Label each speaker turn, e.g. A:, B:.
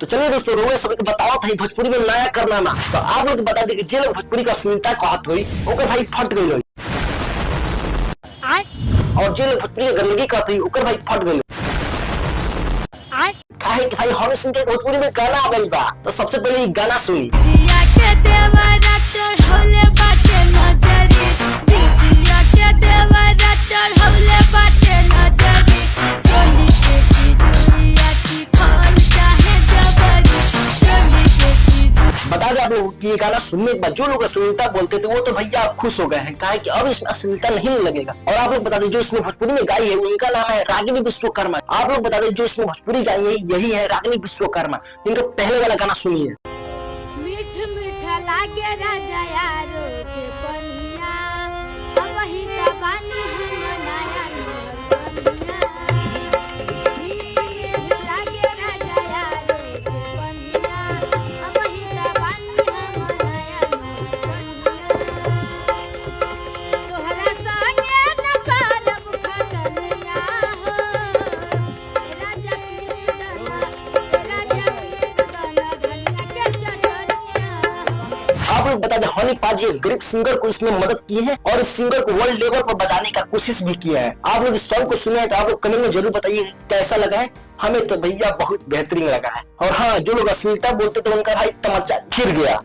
A: तो चलिए दोस्तों, रोए सभी को बताओ था भोजपुरी में नया करनामा। तो आप लोग बता दी कि जे लोग भोजपुरी का अश्लीलता कहत हुई ओकर भाई फट गई, और जे लोग भोजपुरी की गंदगी कहत हुई ओकर भाई फट गई। काहे कि भाई हमें सुन के भोजपुरी में गाना आ गई बा। तो सबसे पहले ये गाना सुनी। बता दें आप लोग कि ये गाना सुनने के बाद जो लोग अश्लीलता बोलते थे वो तो भैया आप खुश हो गए हैं, काहे कि अब इसमें अश्लीलता नहीं लगेगा। और आप लोग बता दें जो इसमें भोजपुरी में गाई है उनका नाम है रागिनी विश्वकर्मा। आप लोग बता दें जो इसमें भोजपुरी गाई है यही है रागिनी विश्वकर्मा। इनका पहले वाला गाना सुनिए।
B: मीठ मीठा लागे राजा यारो के पनिया, अब ही तबानी हम मनाया नर पनिया। मीठ लागे राजा यारो के पनिया, अब ही तबानी हम मनाया नर पनिया। तोहरा संगे न पालब खतनिया हो, राजा प्लीज दाना, राजा प्लीज दाना धनिया के चटनिया।
A: आप लोग बता दें हनी पाजी एक गरीब सिंगर को इसमें मदद की है और इस सिंगर को वर्ल्ड लेवल पर बजाने का कोशिश भी किया है। आप लोग इस सॉन्ग को सुने हैं तो आप लोग कमेंट में जरूर बताइए कैसा लगा है। हमें तो भैया बहुत बेहतरीन लगा है। और हाँ, जो लोग अश्लीलता बोलते थे उनका भाई तमच्चा गिर गया।